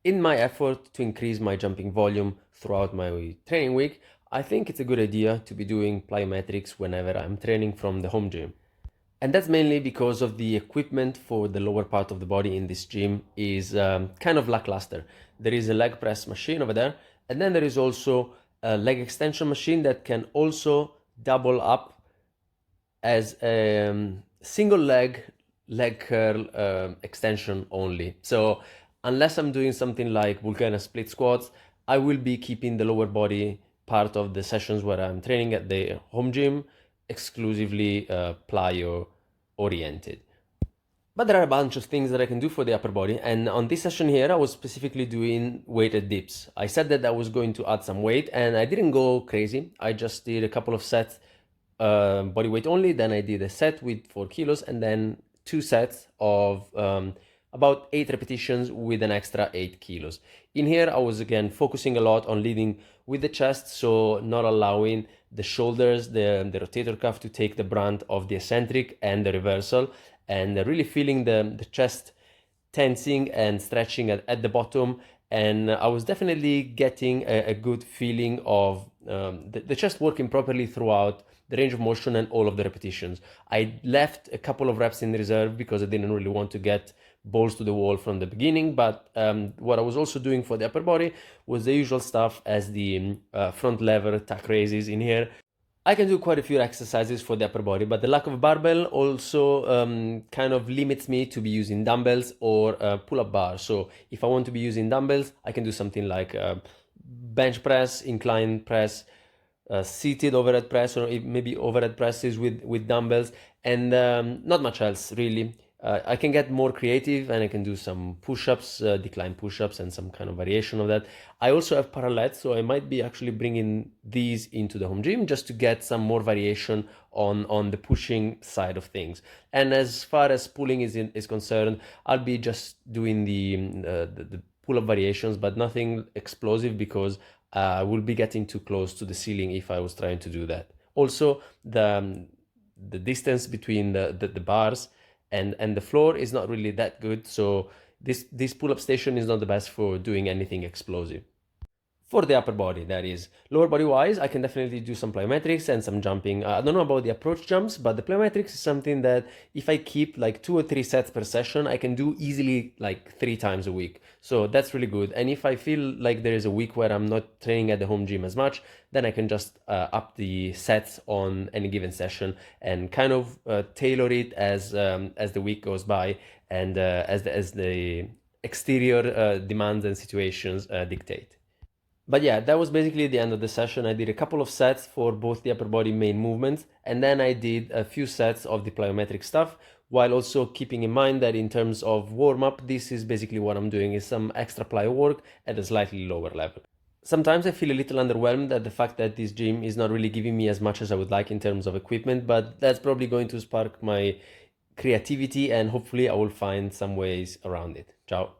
in my effort to increase my jumping volume throughout my training week, I think it's a good idea to be doing plyometrics whenever I'm training from the home gym. And that's mainly because of the equipment for the lower part of the body in this gym is kind of lackluster. There is a leg press machine over there, and then there is also a leg extension machine that can also double up as a single leg curl extension only. So unless I'm doing something like Vulcana split squats, I will be keeping the lower body part of the sessions where I'm training at the home gym exclusively plyo oriented. But there are a bunch of things that I can do for the upper body, and on this session here I was specifically doing weighted dips. I said that I was going to add some weight, and I didn't go crazy. I just did a couple of sets body weight only, then I did a set with 4 kilos, and then 2 sets of about 8 repetitions with an extra 8 kilos. In here I was again focusing a lot on leading with the chest, so not allowing the shoulders, the rotator cuff to take the brunt of the eccentric and the reversal, and really feeling the chest tensing and stretching at the bottom. And I was definitely getting a good feeling of the chest working properly throughout the range of motion and all of the repetitions. I left a couple of reps in reserve because I didn't really want to get balls to the wall from the beginning, but what I was also doing for the upper body was the usual stuff as the front lever tack raises in here. I can do quite a few exercises for the upper body, but the lack of a barbell also kind of limits me to be using dumbbells or pull-up bars. So if I want to be using dumbbells, I can do something like bench press, incline press, seated overhead press, or maybe overhead presses with dumbbells, and not much else really. I can get more creative and I can do some push-ups, decline push-ups, and some kind of variation of that. I also have parallettes, so I might be actually bringing these into the home gym just to get some more variation on the pushing side of things. And as far as pulling is concerned, I'll be just doing the pull-up variations, but nothing explosive because I will be getting too close to the ceiling if I was trying to do that. Also, the distance between the bars and the floor is not really that good, so this pull-up station is not the best for doing anything explosive. For the upper body, that is. Lower body wise, I can definitely do some plyometrics and some jumping. I don't know about the approach jumps, but the plyometrics is something that if I keep like 2 or 3 sets per session, I can do easily like 3 times a week. So that's really good. And if I feel like there is a week where I'm not training at the home gym as much, then I can just up the sets on any given session and kind of tailor it as the week goes by and as the exterior demands and situations dictate. But yeah, that was basically the end of the session. I did a couple of sets for both the upper body main movements, and then I did a few sets of the plyometric stuff, while also keeping in mind that in terms of warm-up, this is basically what I'm doing, is some extra plyo work at a slightly lower level. Sometimes I feel a little underwhelmed at the fact that this gym is not really giving me as much as I would like in terms of equipment, but that's probably going to spark my creativity and hopefully I will find some ways around it. Ciao.